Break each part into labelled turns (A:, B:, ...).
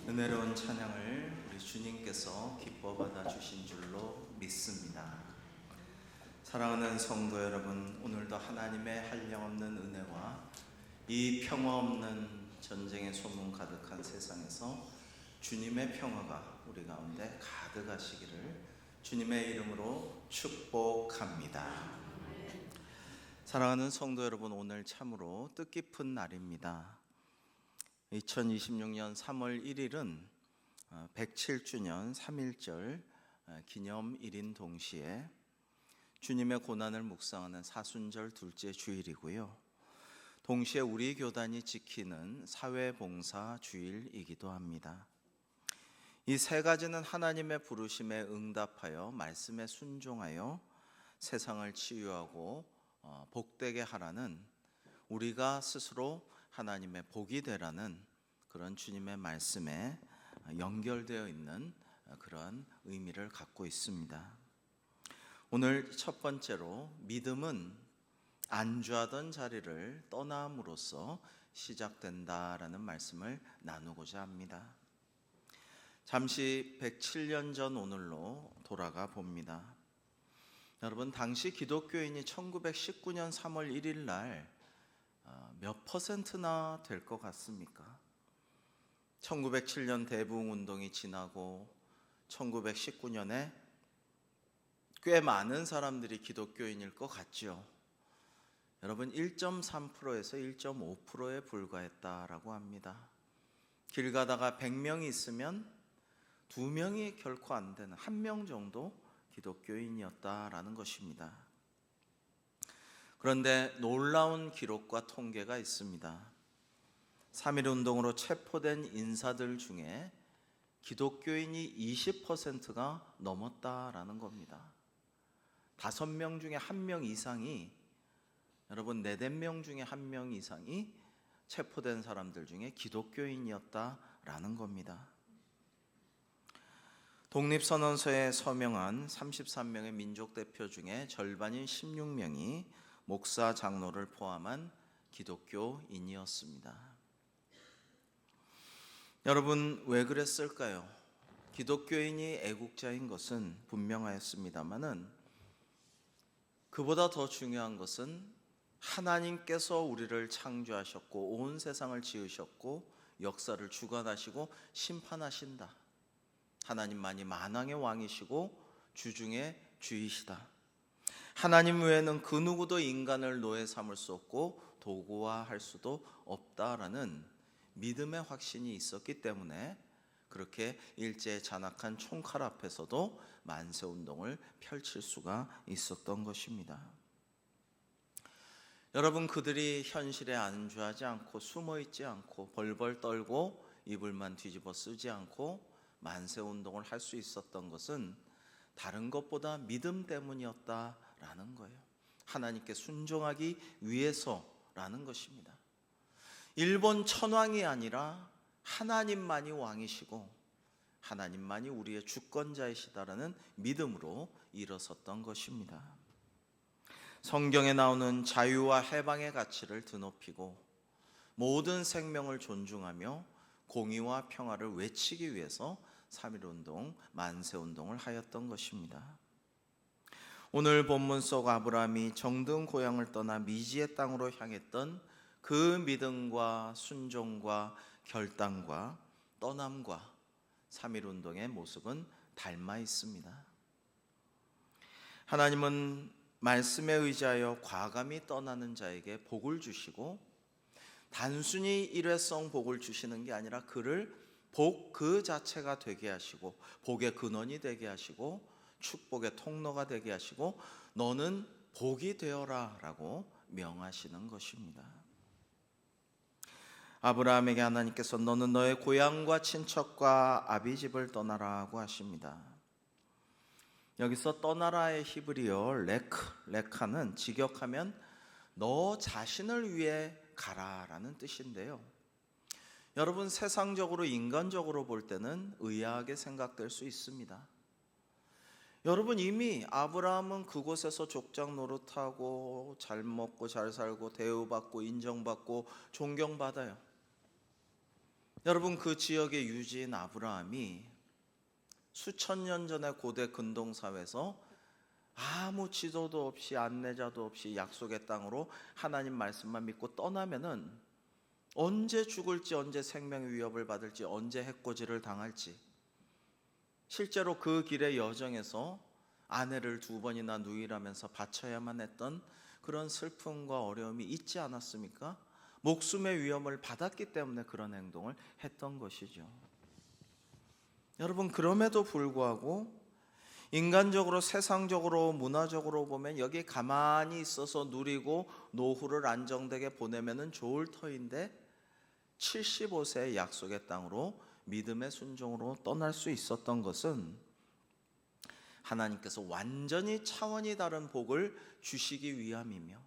A: 은혜로운 찬양을 우리 주님께서 기뻐 받아 주신 줄로 믿습니다. 사랑하는 성도 여러분, 오늘도 하나님의 한량없는 은혜와 이 평화 없는 전쟁의 소문 가득한 세상에서 주님의 평화가 우리 가운데 가득하시기를 주님의 이름으로 축복합니다. 사랑하는 성도 여러분, 오늘 참으로 뜻깊은 날입니다. 2026년 3월 1일은 107주년 3.1절 기념일인 동시에 주님의 고난을 묵상하는 사순절 둘째 주일이고요. 동시에 우리 교단이 지키는 사회봉사 주일이기도 합니다. 이 세 가지는 하나님의 부르심에 응답하여 말씀에 순종하여 세상을 치유하고 복되게 하라는, 우리가 스스로 하나님의 복이 되라는 그런 주님의 말씀에 연결되어 있는 그런 의미를 갖고 있습니다. 오늘 첫 번째로 믿음은 안주하던 자리를 떠남으로써 시작된다라는 말씀을 나누고자 합니다. 잠시 107년 전 오늘로 돌아가 봅니다. 여러분, 당시 기독교인이 1919년 3월 1일 날 몇 퍼센트나 될 것 같습니까? 1907년 대부흥운동이 지나고 1919년에 꽤 많은 사람들이 기독교인일 것 같죠. 여러분, 1.3%에서 1.5%에 불과했다라고 합니다. 길 가다가 100명이 있으면 2명이 결코 안 되는 1명 정도 기독교인이었다라는 것입니다. 그런데 놀라운 기록과 통계가 있습니다. 3.1운동으로 체포된 인사들 중에 기독교인이 20%가 넘었다라는 겁니다. 5명 중에 1명 이상이, 여러분 4~5명 중에 1명 이상이 체포된 사람들 중에 기독교인이었다라는 겁니다. 독립선언서에 서명한 33명의 민족대표 중에 절반인 16명이 목사, 장로를 포함한 기독교인이었습니다. 여러분, 왜 그랬을까요? 기독교인이 애국자인 것은 분명하였습니다마는 그보다 더 중요한 것은 하나님께서 우리를 창조하셨고 온 세상을 지으셨고 역사를 주관하시고 심판하신다. 하나님만이 만왕의 왕이시고 주중의 주이시다. 하나님 외에는 그 누구도 인간을 노예 삼을 수 없고 도구화할 수도 없다라는 믿음의 확신이 있었기 때문에 그렇게 일제 잔악한 총칼 앞에서도 만세운동을 펼칠 수가 있었던 것입니다. 여러분, 그들이 현실에 안주하지 않고 숨어있지 않고 벌벌 떨고 이불만 뒤집어 쓰지 않고 만세운동을 할 수 있었던 것은 다른 것보다 믿음 때문이었다라는 거예요. 하나님께 순종하기 위해서라는 것입니다. 일본 천황이 아니라 하나님만이 왕이시고 하나님만이 우리의 주권자이시다라는 믿음으로 일어섰던 것입니다. 성경에 나오는 자유와 해방의 가치를 드높이고 모든 생명을 존중하며 공의와 평화를 외치기 위해서 3.1운동, 만세운동을 하였던 것입니다. 오늘 본문 속 아브라함이 정든 고향을 떠나 미지의 땅으로 향했던 그 믿음과 순종과 결단과 떠남과 3.1운동의 모습은 닮아 있습니다. 하나님은 말씀에 의지하여 과감히 떠나는 자에게 복을 주시고 단순히 일회성 복을 주시는 게 아니라 그를 복 그 자체가 되게 하시고 복의 근원이 되게 하시고 축복의 통로가 되게 하시고 너는 복이 되어라 라고 명하시는 것입니다. 아브라함에게 하나님께서 너는 너의 고향과 친척과 아비집을 떠나라고 하십니다. 여기서 떠나라의 히브리어 레카는 직역하면 너 자신을 위해 가라라는 뜻인데요. 여러분, 세상적으로 인간적으로 볼 때는 의아하게 생각될 수 있습니다. 여러분, 이미 아브라함은 그곳에서 족장 노릇하고 잘 먹고 잘 살고 대우받고 인정받고 존경받아요. 여러분, 그 지역의 유지인 아브라함이 수천 년 전에 고대 근동사회에서 아무 지도도 없이 안내자도 없이 약속의 땅으로 하나님 말씀만 믿고 떠나면은 언제 죽을지, 언제 생명의 위협을 받을지, 언제 해코지를 당할지, 실제로 그 길의 여정에서 아내를 2번이나 누이라면서 바쳐야만 했던 그런 슬픔과 어려움이 있지 않았습니까? 목숨의 위험을 받았기 때문에 그런 행동을 했던 것이죠. 여러분, 그럼에도 불구하고 인간적으로, 세상적으로, 문화적으로 보면 여기 가만히 있어서 누리고 노후를 안정되게 보내면은 좋을 터인데 75세의 약속의 땅으로 믿음의 순종으로 떠날 수 있었던 것은 하나님께서 완전히 차원이 다른 복을 주시기 위함이며,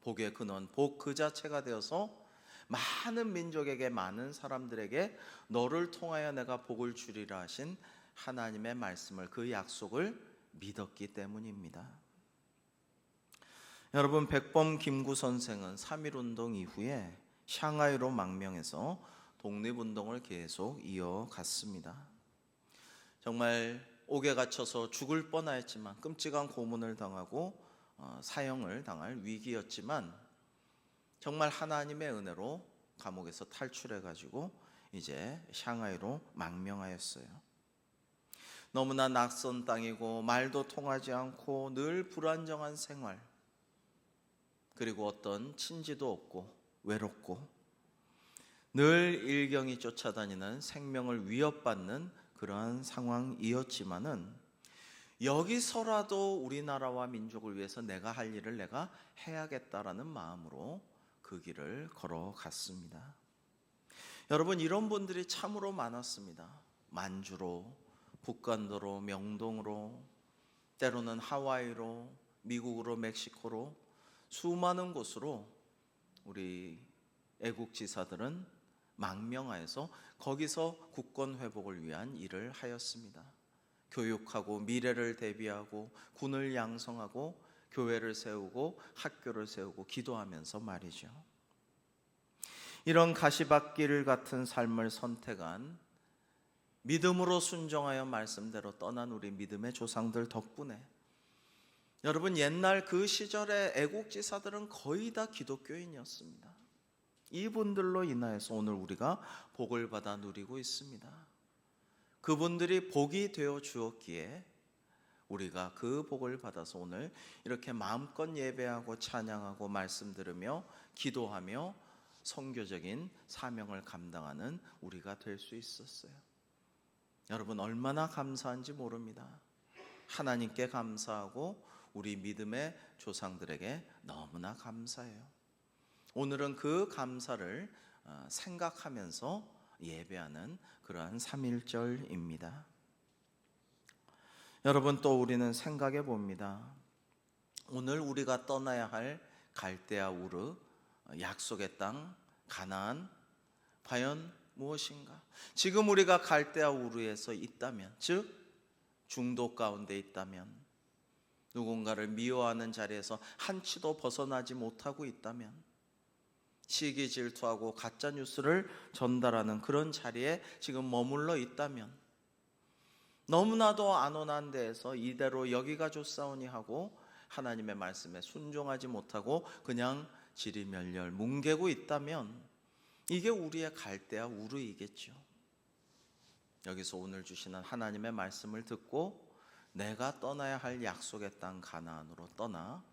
A: 복의 근원, 복 그 자체가 되어서 많은 민족에게, 많은 사람들에게 너를 통하여 내가 복을 주리라 하신 하나님의 말씀을, 그 약속을 믿었기 때문입니다. 여러분, 백범 김구 선생은 3.1운동 이후에 샹하이로 망명해서 독립운동을 계속 이어갔습니다. 정말 옥에 갇혀서 죽을 뻔하였지만, 끔찍한 고문을 당하고 사형을 당할 위기였지만, 정말 하나님의 은혜로 감옥에서 탈출해가지고 이제 샹하이로 망명하였어요. 너무나 낯선 땅이고 말도 통하지 않고 늘 불안정한 생활, 그리고 어떤 친지도 없고 외롭고 늘 일경이 쫓아다니는 생명을 위협받는 그러한 상황이었지만은, 여기서라도 우리나라와 민족을 위해서 내가 할 일을 내가 해야겠다라는 마음으로 그 길을 걸어갔습니다. 여러분, 이런 분들이 참으로 많았습니다. 만주로, 북간도로, 명동으로, 때로는 하와이로, 미국으로, 멕시코로, 수많은 곳으로 우리 애국지사들은 망명하여서 거기서 국권 회복을 위한 일을 하였습니다. 교육하고 미래를 대비하고 군을 양성하고 교회를 세우고 학교를 세우고 기도하면서 말이죠. 이런 가시밭길 같은 삶을 선택한, 믿음으로 순종하여 말씀대로 떠난 우리 믿음의 조상들 덕분에, 여러분, 옛날 그 시절의 애국지사들은 거의 다 기독교인이었습니다. 이분들로 인하여서 오늘 우리가 복을 받아 누리고 있습니다. 그분들이 복이 되어 주었기에 우리가 그 복을 받아서 오늘 이렇게 마음껏 예배하고 찬양하고 말씀 들으며 기도하며 선교적인 사명을 감당하는 우리가 될 수 있었어요. 여러분, 얼마나 감사한지 모릅니다. 하나님께 감사하고 우리 믿음의 조상들에게 너무나 감사해요. 오늘은 그 감사를 생각하면서 예배하는 그러한 3.1절입니다. 여러분, 또 우리는 생각해 봅니다. 오늘 우리가 떠나야 할 갈대아 우르, 약속의 땅 가나안, 과연 무엇인가? 지금 우리가 갈대아 우르에서 있다면, 즉 중독 가운데 있다면, 누군가를 미워하는 자리에서 한치도 벗어나지 못하고 있다면, 시기 질투하고 가짜 뉴스를 전달하는 그런 자리에 지금 머물러 있다면, 너무나도 안온한 데에서 이대로 여기가 좋사오니 하고 하나님의 말씀에 순종하지 못하고 그냥 지리멸렬 뭉개고 있다면, 이게 우리의 갈대아 우르이겠죠. 여기서 오늘 주시는 하나님의 말씀을 듣고 내가 떠나야 할 약속의 땅 가나안으로 떠나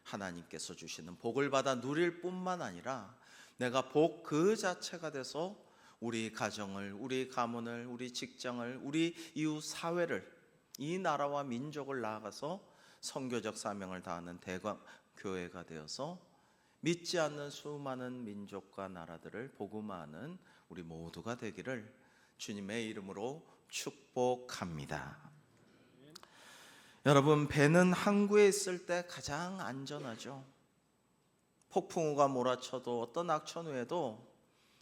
A: 하나님께서 주시는 복을 받아 누릴 뿐만 아니라 내가 복 그 자체가 돼서 우리 가정을, 우리 가문을, 우리 직장을, 우리 이웃 사회를, 이 나라와 민족을 나아가서 선교적 사명을 다하는 대광교회가 되어서 믿지 않는 수많은 민족과 나라들을 복음화하는 우리 모두가 되기를 주님의 이름으로 축복합니다. 여러분, 배는 항구에 있을 때 가장 안전하죠. 폭풍우가 몰아쳐도 어떤 악천 후에도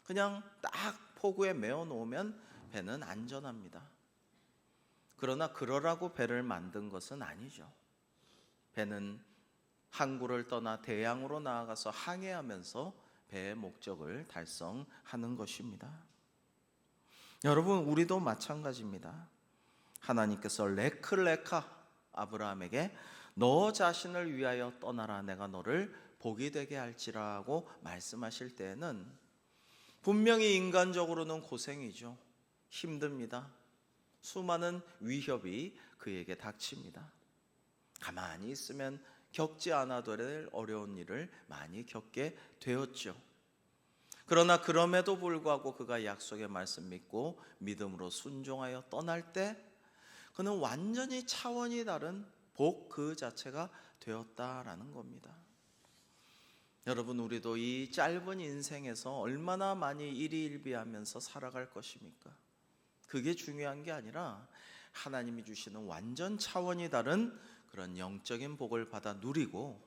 A: 그냥 딱 포구에 메어 놓으면 배는 안전합니다. 그러나 그러라고 배를 만든 것은 아니죠. 배는 항구를 떠나 대양으로 나아가서 항해하면서 배의 목적을 달성하는 것입니다. 여러분, 우리도 마찬가지입니다. 하나님께서 레크레카 아브라함에게 너 자신을 위하여 떠나라, 내가 너를 복이 되게 할지라고 말씀하실 때에는 분명히 인간적으로는 고생이죠. 힘듭니다. 수많은 위협이 그에게 닥칩니다. 가만히 있으면 겪지 않아도 될 어려운 일을 많이 겪게 되었죠. 그러나 그럼에도 불구하고 그가 약속의 말씀 믿고 믿음으로 순종하여 떠날 때 그는 완전히 차원이 다른 복 그 자체가 되었다라는 겁니다. 여러분, 우리도 이 짧은 인생에서 얼마나 많이 일희일비하면서 살아갈 것입니까? 그게 중요한 게 아니라 하나님이 주시는 완전 차원이 다른 그런 영적인 복을 받아 누리고,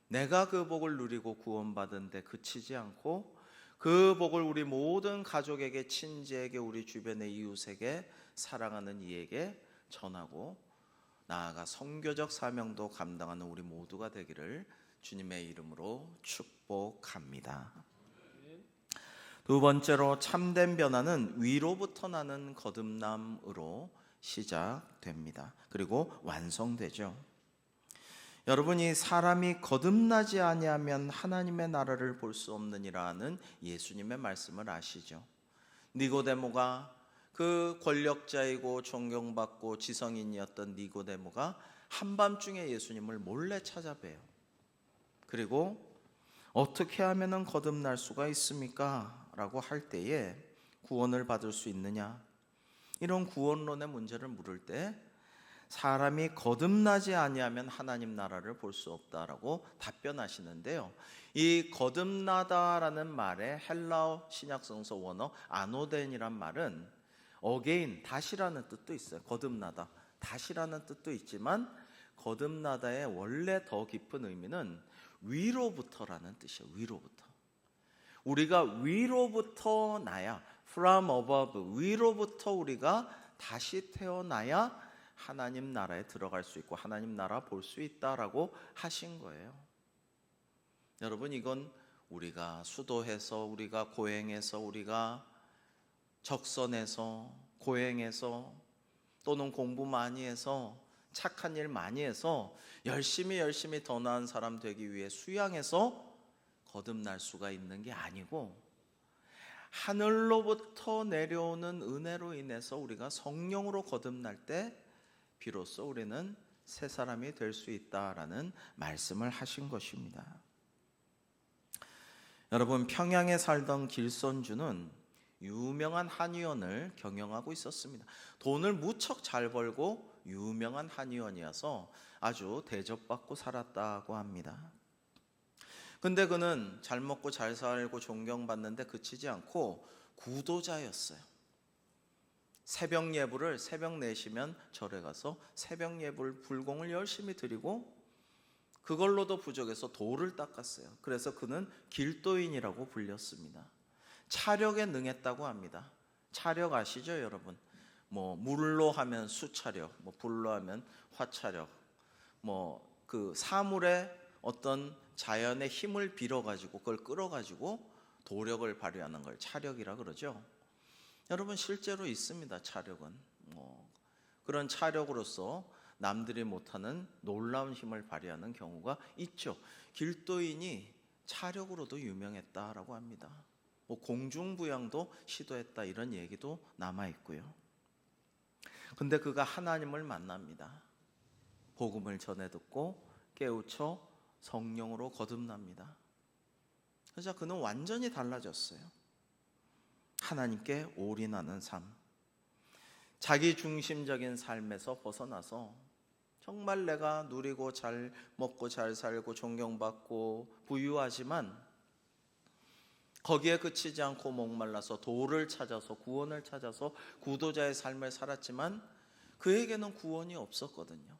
A: 내가 그 복을 누리고 구원받은 데 그치지 않고 그 복을 우리 모든 가족에게, 친지에게, 우리 주변의 이웃에게, 사랑하는 이에게 전하고 나아가 선교적 사명도 감당하는 우리 모두가 되기를 주님의 이름으로 축복합니다. 두 번째로, 참된 변화는 위로부터 나는 거듭남으로 시작됩니다. 그리고 완성되죠. 여러분이 사람이 거듭나지 아니하면 하나님의 나라를 볼 수 없느니라는 예수님의 말씀을 아시죠? 니고데모가, 그 권력자이고 존경받고 지성인이었던 니고데모가 한밤중에 예수님을 몰래 찾아뵈요. 그리고 어떻게 하면 거듭날 수가 있습니까? 라고 할 때에 구원을 받을 수 있느냐? 이런 구원론의 문제를 물을 때 사람이 거듭나지 아니하면 하나님 나라를 볼 수 없다라고 답변하시는데요. 이 거듭나다라는 말의 헬라어 신약성서 원어 아노덴이란 말은 어게인, 다시라는 뜻도 있어요. 거듭나다, 다시라는 뜻도 있지만 거듭나다의 원래 더 깊은 의미는 위로부터라는 뜻이에요. 위로부터. 우리가 위로부터 나야, from above, 위로부터 우리가 다시 태어나야 하나님 나라에 들어갈 수 있고 하나님 나라 볼 수 있다라고 하신 거예요. 여러분, 이건 우리가 수도해서, 우리가 고행해서, 우리가 적선해서, 고행해서, 또는 공부 많이 해서, 착한 일 많이 해서 열심히 더 나은 사람 되기 위해 수양해서 거듭날 수가 있는 게 아니고, 하늘로부터 내려오는 은혜로 인해서 우리가 성령으로 거듭날 때 비로소 우리는 새 사람이 될 수 있다라는 말씀을 하신 것입니다. 여러분, 평양에 살던 길선주는 유명한 한의원을 경영하고 있었습니다. 돈을 무척 잘 벌고 유명한 한의원이어서 아주 대접받고 살았다고 합니다. 근데 그는 잘 먹고 잘 살고 존경받는데 그치지 않고 구도자였어요. 새벽 예불을 새벽 4시면 절에 가서 새벽 예불 불공을 열심히 드리고 그걸로도 부족해서 돌을 닦았어요. 그래서 그는 길도인이라고 불렸습니다. 차력에 능했다고 합니다. 차력 아시죠, 여러분? 물로 하면 수차력, 불로 하면 화차력, 그 사물의 어떤 자연의 힘을 빌어가지고 그걸 끌어가지고 도력을 발휘하는 걸 차력이라 그러죠. 여러분, 실제로 있습니다. 차력은 그런 차력으로서 남들이 못하는 놀라운 힘을 발휘하는 경우가 있죠. 길도인이 차력으로도 유명했다라고 합니다. 공중부양도 시도했다, 이런 얘기도 남아 있고요. 근데 그가 하나님을 만납니다. 복음을 전해 듣고 깨우쳐 성령으로 거듭납니다. 그래서 그는 완전히 달라졌어요. 하나님께 올인하는 삶, 자기 중심적인 삶에서 벗어나서 정말 내가 누리고 잘 먹고 잘 살고 존경받고 부유하지만 거기에 그치지 않고 목말라서 도를 찾아서, 구원을 찾아서 구도자의 삶을 살았지만 그에게는 구원이 없었거든요.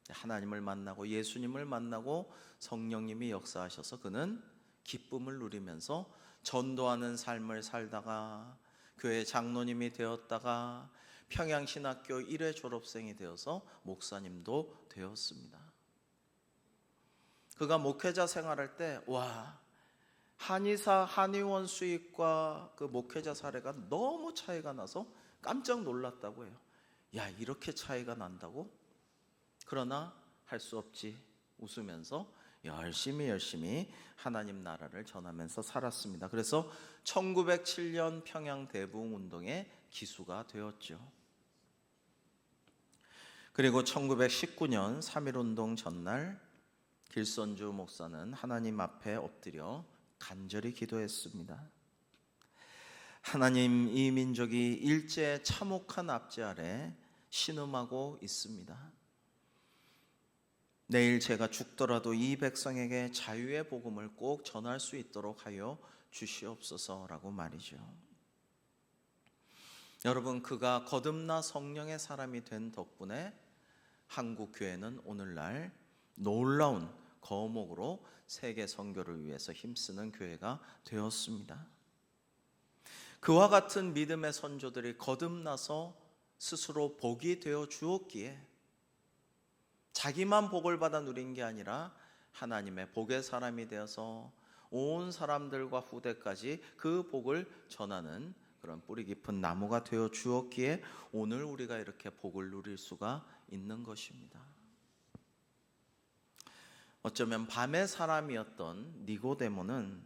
A: 하나님을 만나고 예수님을 만나고 성령님이 역사하셔서 그는 기쁨을 누리면서 전도하는 삶을 살다가 교회 장로님이 되었다가 평양신학교 1회 졸업생이 되어서 목사님도 되었습니다. 그가 목회자 생활할 때 한의사, 한의원 수입과 그 목회자 사례가 너무 차이가 나서 깜짝 놀랐다고 해요. 야, 이렇게 차이가 난다고? 그러나 할 수 없지 웃으면서 열심히 하나님 나라를 전하면서 살았습니다. 그래서 1907년 평양 대부흥운동의 기수가 되었죠. 그리고 1919년 3.1운동 전날 길선주 목사는 하나님 앞에 엎드려 간절히 기도했습니다. 하나님, 이 민족이 일제 참혹한 압제 아래 신음하고 있습니다. 내일 제가 죽더라도 이 백성에게 자유의 복음을 꼭 전할 수 있도록 하여 주시옵소서라고 말이죠. 여러분, 그가 거듭나 성령의 사람이 된 덕분에 한국 교회는 오늘날 놀라운 거목으로 세계 선교를 위해서 힘쓰는 교회가 되었습니다. 그와 같은 믿음의 선조들이 거듭나서 스스로 복이 되어 주었기에 자기만 복을 받아 누린 게 아니라 하나님의 복의 사람이 되어서 온 사람들과 후대까지 그 복을 전하는 그런 뿌리 깊은 나무가 되어 주었기에 오늘 우리가 이렇게 복을 누릴 수가 있는 것입니다. 어쩌면 밤의 사람이었던 니고데모는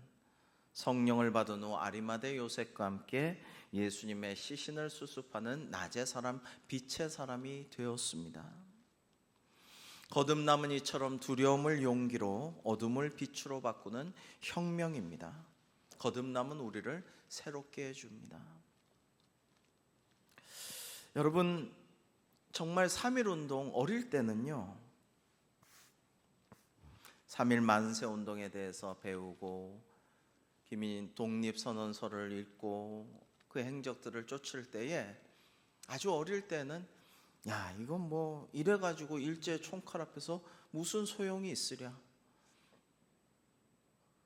A: 성령을 받은 후 아리마대 요셉과 함께 예수님의 시신을 수습하는 낮의 사람, 빛의 사람이 되었습니다. 거듭남은 이처럼 두려움을 용기로, 어둠을 빛으로 바꾸는 혁명입니다. 거듭남은 우리를 새롭게 해줍니다. 여러분, 정말 3.1운동 어릴 때는요, 3.1 만세운동에 대해서 배우고 김인 독립선언서를 읽고 그 행적들을 쫓을 때에 아주 어릴 때는 야, 이건 뭐 이래가지고 일제 총칼 앞에서 무슨 소용이 있으랴,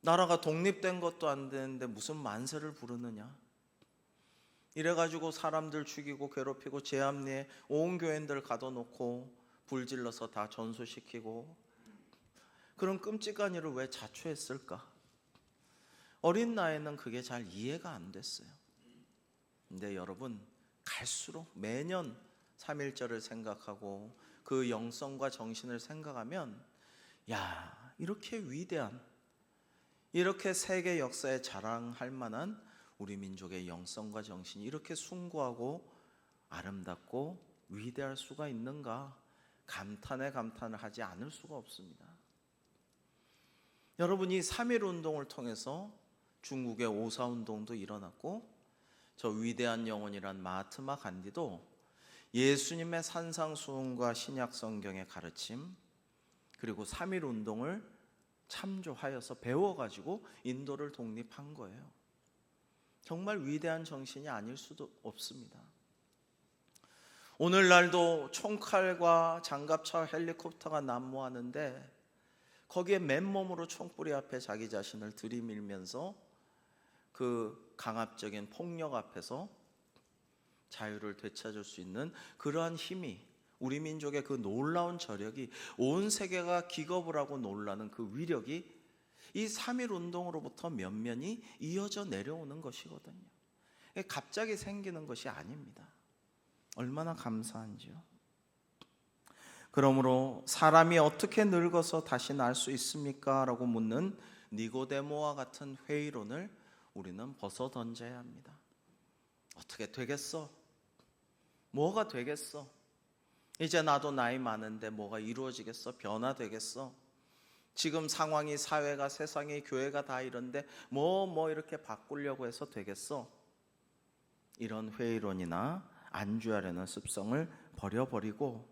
A: 나라가 독립된 것도 안 되는데 무슨 만세를 부르느냐, 이래가지고 사람들 죽이고 괴롭히고 제합리에 온 교인들 가둬놓고 불질러서 다 전소시키고 그런 끔찍한 일을 왜 자초했을까? 어린 나이에는 그게 잘 이해가 안 됐어요. 근데 여러분, 갈수록 매년 3.1절을 생각하고 그 영성과 정신을 생각하면 야, 이렇게 위대한, 이렇게 세계 역사에 자랑할 만한 우리 민족의 영성과 정신이 이렇게 숭고하고 아름답고 위대할 수가 있는가, 감탄을 하지 않을 수가 없습니다. 여러분이 3.1운동을 통해서 중국의 오사운동도 일어났고 저 위대한 영혼이란 마하트마 간디도 예수님의 산상수훈과 신약성경의 가르침, 그리고 3.1운동을 참조하여서 배워가지고 인도를 독립한 거예요. 정말 위대한 정신이 아닐 수도 없습니다. 오늘날도 총칼과 장갑차 헬리콥터가 난무하는데 거기에 맨몸으로 총뿌리 앞에 자기 자신을 들이밀면서 그 강압적인 폭력 앞에서 자유를 되찾을 수 있는 그러한 힘이, 우리 민족의 그 놀라운 저력이, 온 세계가 기겁을 하고 놀라는 그 위력이 이 3.1운동으로부터 면면이 이어져 내려오는 것이거든요. 갑자기 생기는 것이 아닙니다. 얼마나 감사한지요. 그러므로 사람이 어떻게 늙어서 다시 날 수 있습니까? 라고 묻는 니고데모와 같은 회의론을 우리는 벗어 던져야 합니다. 어떻게 되겠어? 뭐가 되겠어? 이제 나도 나이 많은데 뭐가 이루어지겠어? 변화되겠어? 지금 상황이, 사회가, 세상이, 교회가 다 이런데 뭐 이렇게 바꾸려고 해서 되겠어? 이런 회의론이나 안주하려는 습성을 버려버리고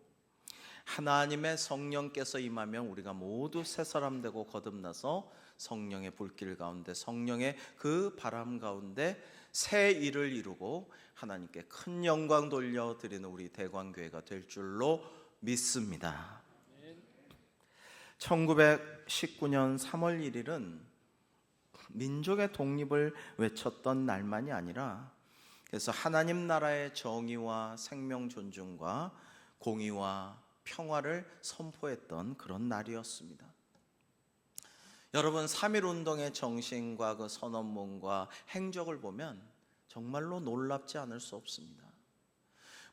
A: 하나님의 성령께서 임하면 우리가 모두 새 사람 되고 거듭나서 성령의 불길 가운데, 성령의 그 바람 가운데 새 일을 이루고 하나님께 큰 영광 돌려드리는 우리 대광교회가 될 줄로 믿습니다. 1919년 3월 1일은 민족의 독립을 외쳤던 날만이 아니라, 그래서 하나님 나라의 정의와 생명 존중과 공의와 평화를 선포했던 그런 날이었습니다. 여러분 3.1운동의 정신과 그 선언문과 행적을 보면 정말로 놀랍지 않을 수 없습니다.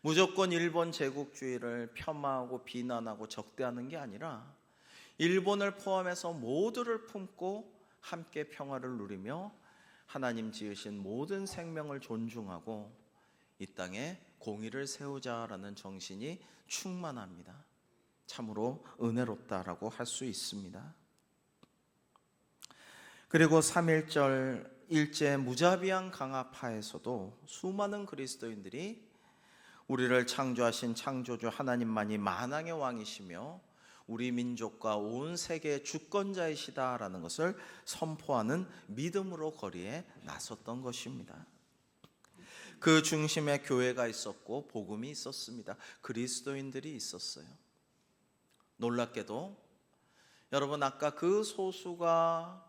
A: 무조건 일본 제국주의를 폄하하고 비난하고 적대하는 게 아니라 일본을 포함해서 모두를 품고 함께 평화를 누리며 하나님 지으신 모든 생명을 존중하고 이 땅에 공의를 세우자라는 정신이 충만합니다. 참으로 은혜롭다라고 할 수 있습니다. 그리고 3.1절 일제 무자비한 강압하에서도 수많은 그리스도인들이 우리를 창조하신 창조주 하나님만이 만왕의 왕이시며 우리 민족과 온 세계의 주권자이시다라는 것을 선포하는 믿음으로 거리에 나섰던 것입니다. 그 중심에 교회가 있었고 복음이 있었습니다. 그리스도인들이 있었어요. 놀랍게도 여러분 아까 그 소수가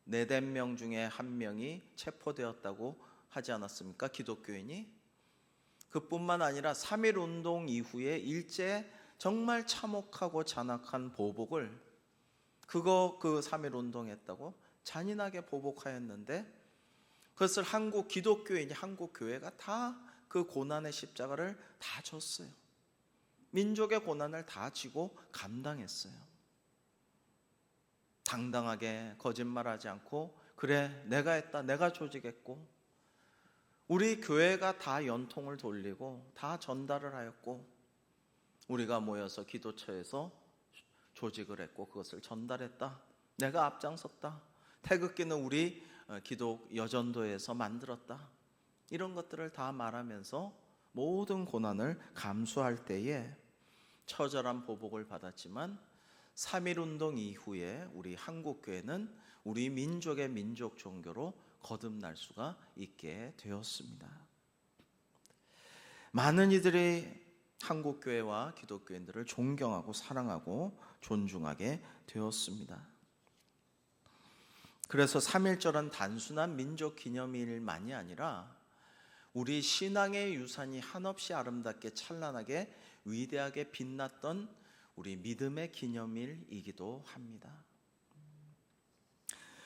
A: 4명 중에 1명이 체포되었다고 하지 않았습니까? 기독교인이. 그뿐만 아니라 3.1운동 이후에 일제 정말 참혹하고 잔악한 보복을 그 3.1운동 했다고 잔인하게 보복하였는데 그것을 한국 기독교인이 한국 교회가 다 그 고난의 십자가를 다 졌어요. 민족의 고난을 다 지고 감당했어요. 당당하게 거짓말하지 않고 그래 내가 했다 내가 조직했고 우리 교회가 다 연통을 돌리고 다 전달을 하였고 우리가 모여서 기도처에서 조직을 했고 그것을 전달했다. 내가 앞장섰다. 태극기는 우리 기독 여전도에서 만들었다. 이런 것들을 다 말하면서 모든 고난을 감수할 때에 처절한 보복을 받았지만 3.1운동 이후에 우리 한국교회는 우리 민족의 민족 종교로 거듭날 수가 있게 되었습니다. 많은 이들이 한국교회와 기독교인들을 존경하고 사랑하고 존중하게 되었습니다. 그래서 3.1절은 단순한 민족 기념일만이 아니라 우리 신앙의 유산이 한없이 아름답게 찬란하게 위대하게 빛났던 우리 믿음의 기념일이기도 합니다.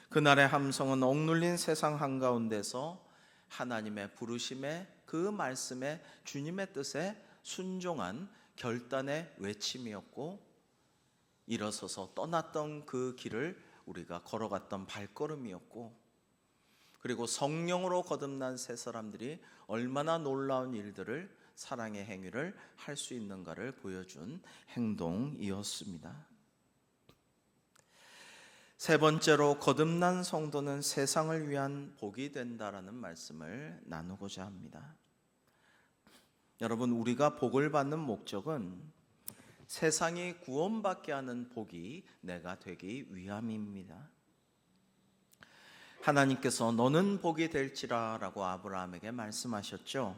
A: 그날의 함성은 억눌린 세상 한가운데서 하나님의 부르심에 그 말씀에 주님의 뜻에 순종한 결단의 외침이었고 일어서서 떠났던 그 길을 우리가 걸어갔던 발걸음이었고 그리고 성령으로 거듭난 새 사람들이 얼마나 놀라운 일들을 사랑의 행위를 할 수 있는가를 보여준 행동이었습니다. 세 번째로 거듭난 성도는 세상을 위한 복이 된다라는 말씀을 나누고자 합니다. 여러분 우리가 복을 받는 목적은 세상이 구원받게 하는 복이 내가 되기 위함입니다. 하나님께서 너는 복이 될지라 라고 아브라함에게 말씀하셨죠.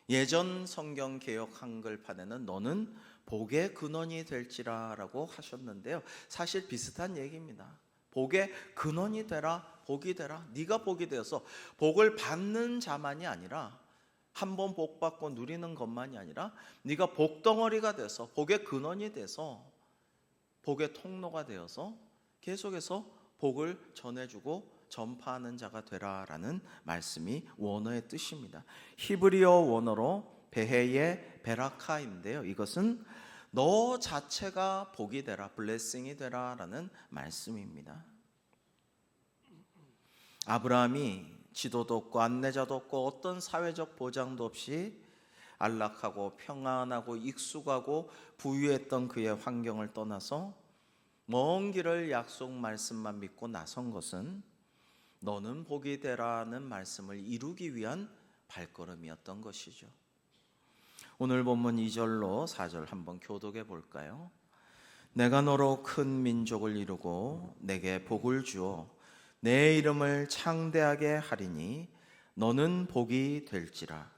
A: 예전 성경 개역 한글판에는 너는 복의 근원이 될지라 라고 하셨는데요, 사실 비슷한 얘기입니다. 복의 근원이 되라, 복이 되라. 네가 복이 되어서 복을 받는 자만이 아니라 한번 복 받고 누리는 것만이 아니라 네가 복덩어리가 돼서 복의 근원이 돼서 복의 통로가 되어서 계속해서 복을 전해주고 전파하는 자가 되라라는 말씀이 원어의 뜻입니다. 히브리어 원어로 베헤의 베라카인데요, 이것은 너 자체가 복이 되라, 블레싱이 되라라는 말씀입니다. 아브라함이 지도도 없고 안내자도 없고 어떤 사회적 보장도 없이 안락하고 평안하고 익숙하고 부유했던 그의 환경을 떠나서 먼 길을 약속 말씀만 믿고 나선 것은 너는 복이 되라는 말씀을 이루기 위한 발걸음이었던 것이죠. 오늘 본문 2절로 4절 한번 교독해 볼까요? 내가 너로 큰 민족을 이루고 내게 복을 주어 내 이름을 창대하게 하리니 너는 복이 될지라.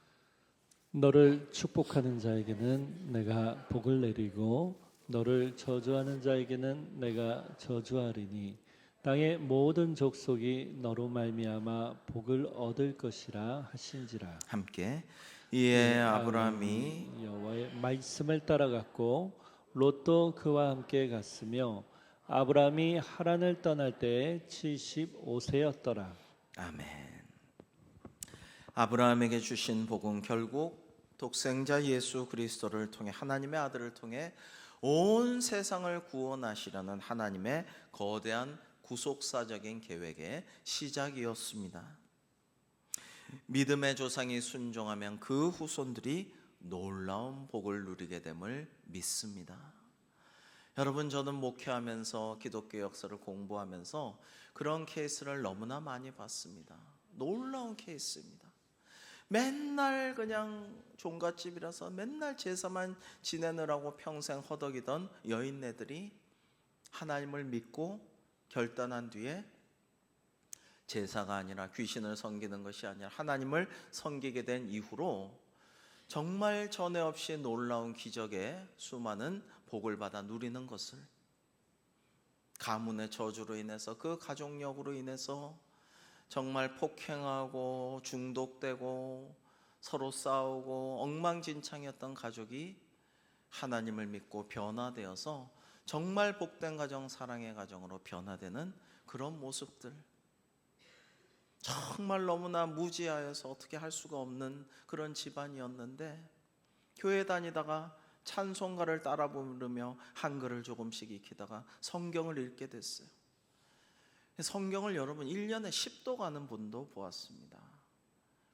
B: 너를 축복하는 자에게는 내가 복을 내리고 너를 저주하는 자에게는 내가 저주하리니 땅의 모든 족속이 너로 말미암아 복을 얻을 것이라 하신지라.
A: 함께 이에 아브라함이
B: 여호와의 말씀을 따라갔고 롯도 그와 함께 갔으며 아브라함이 하란을 떠날 때 75세였더라.
A: 아멘. 아브라함에게 주신 복은 결국 독생자 예수 그리스도를 통해 하나님의 아들을 통해 온 세상을 구원하시려는 하나님의 거대한 구속사적인 계획의 시작이었습니다. 믿음의 조상이 순종하면 그 후손들이 놀라운 복을 누리게 됨을 믿습니다. 여러분, 저는 목회하면서 기독교 역사를 공부하면서 그런 케이스를 너무나 많이 봤습니다. 놀라운 케이스입니다. 맨날 그냥 종갓집이라서 맨날 제사만 지내느라고 평생 허덕이던 여인네들이 하나님을 믿고 결단한 뒤에 제사가 아니라 귀신을 섬기는 것이 아니라 하나님을 섬기게 된 이후로 정말 전에 없이 놀라운 기적의 수많은 복을 받아 누리는 것을, 가문의 저주로 인해서 그 가족력으로 인해서 정말 폭행하고 중독되고 서로 싸우고 엉망진창이었던 가족이 하나님을 믿고 변화되어서 정말 복된 가정, 사랑의 가정으로 변화되는 그런 모습들, 정말 너무나 무지하여서 어떻게 할 수가 없는 그런 집안이었는데 교회 다니다가 찬송가를 따라 부르며 한글을 조금씩 익히다가 성경을 읽게 됐어요. 성경을 여러분 1년에 10도 가는 분도 보았습니다.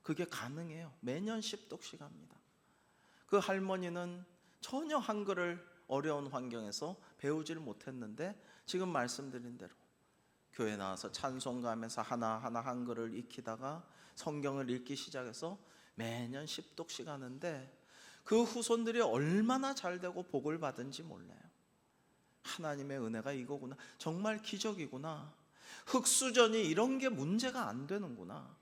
A: 그게 가능해요. 매년 10독씩 합니다. 그 할머니는 전혀 한글을 어려운 환경에서 배우지를 못했는데 지금 말씀드린 대로 교회 나와서 찬송가하면서 하나하나 한글을 익히다가 성경을 읽기 시작해서 매년 10독씩 하는데 그 후손들이 얼마나 잘되고 복을 받은지 몰라요. 하나님의 은혜가 이거구나. 정말 기적이구나. 흙수전이 이런 게 문제가 안 되는구나.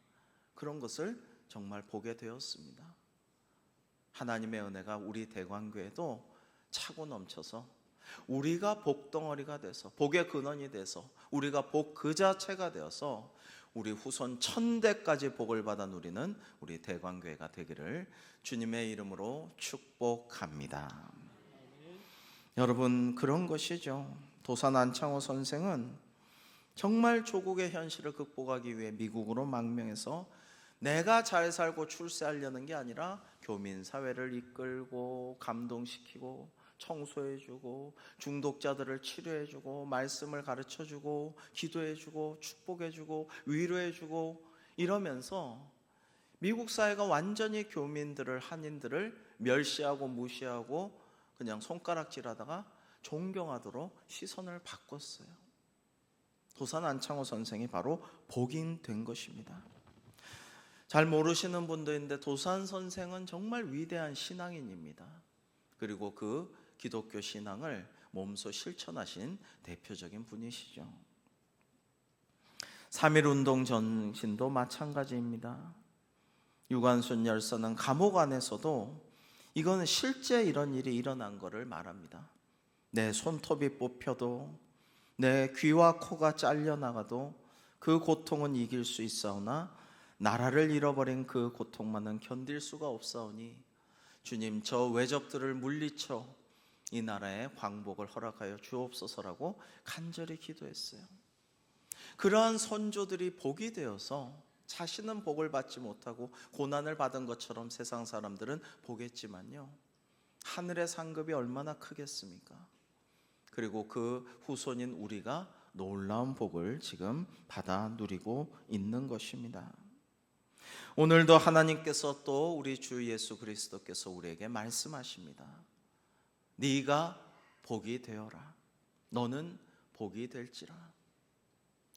A: 그런 것을 정말 보게 되었습니다. 하나님의 은혜가 우리 대광교회도 차고 넘쳐서 우리가 복덩어리가 돼서 복의 근원이 돼서 우리가 복 그 자체가 되어서 우리 후손 1000대까지 복을 받아 누리는 우리 대광교회가 되기를 주님의 이름으로 축복합니다. 여러분, 그런 것이죠. 도산 안창호 선생은 정말 조국의 현실을 극복하기 위해 미국으로 망명해서 내가 잘 살고 출세하려는 게 아니라 교민 사회를 이끌고 감동시키고 청소해주고 중독자들을 치료해주고 말씀을 가르쳐주고 기도해주고 축복해주고 위로해주고 이러면서 미국 사회가 완전히 교민들을, 한인들을 멸시하고 무시하고 그냥 손가락질하다가 존경하도록 시선을 바꿨어요. 도산 안창호 선생이 바로 복인 된 것입니다. 잘 모르시는 분도 있는데 도산 선생은 정말 위대한 신앙인입니다. 그리고 그 기독교 신앙을 몸소 실천하신 대표적인 분이시죠. 3.1운동 전신도 마찬가지입니다. 유관순 열사는 감옥 안에서도 이거는 실제 이런 일이 일어난 것을 말합니다. 내 손톱이 뽑혀도 내 귀와 코가 잘려나가도 그 고통은 이길 수 있사오나 나라를 잃어버린 그 고통만은 견딜 수가 없사오니 주님, 저 외적들을 물리쳐 이 나라에 광복을 허락하여 주옵소서라고 간절히 기도했어요. 그러한 선조들이 복이 되어서 자신은 복을 받지 못하고 고난을 받은 것처럼 세상 사람들은 보겠지만요, 하늘의 상급이 얼마나 크겠습니까? 그리고 그 후손인 우리가 놀라운 복을 지금 받아 누리고 있는 것입니다. 오늘도 하나님께서 또 우리 주 예수 그리스도께서 우리에게 말씀하십니다. 네가 복이 되어라. 너는 복이 될지라.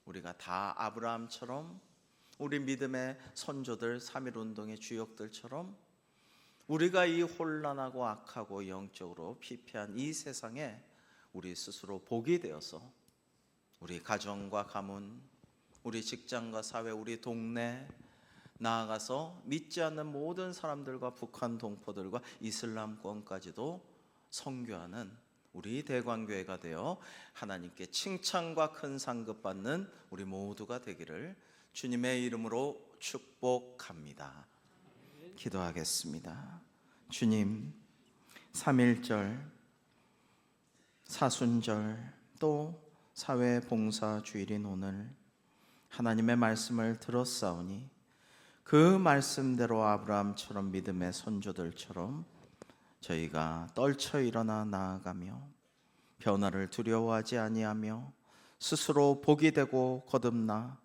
A: 우리가 다 아브라함처럼 우리 믿음의 선조들 3.1운동의 주역들처럼 우리가 이 혼란하고 악하고 영적으로 피폐한 이 세상에 우리 스스로 복이 되어서 우리 가정과 가문, 우리 직장과 사회, 우리 동네, 나아가서 믿지 않는 모든 사람들과 북한 동포들과 이슬람권까지도 선교하는 우리 대광교회가 되어 하나님께 칭찬과 큰 상급 받는 우리 모두가 되기를 주님의 이름으로 축복합니다. 기도하겠습니다. 주님, 3.1절, 사순절, 또 사회봉사 주일인 오늘 하나님의 말씀을 들었사오니 그 말씀대로 아브라함처럼 믿음의 선조들처럼 저희가 떨쳐 일어나 나아가며 변화를 두려워하지 아니하며 스스로 복이 되고 거듭나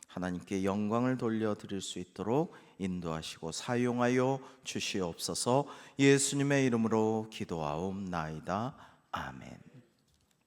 A: 하나님께 영광을 돌려드릴 수 있도록 인도하시고 사용하여 주시옵소서. 예수님의 이름으로 기도하옵나이다. 아멘.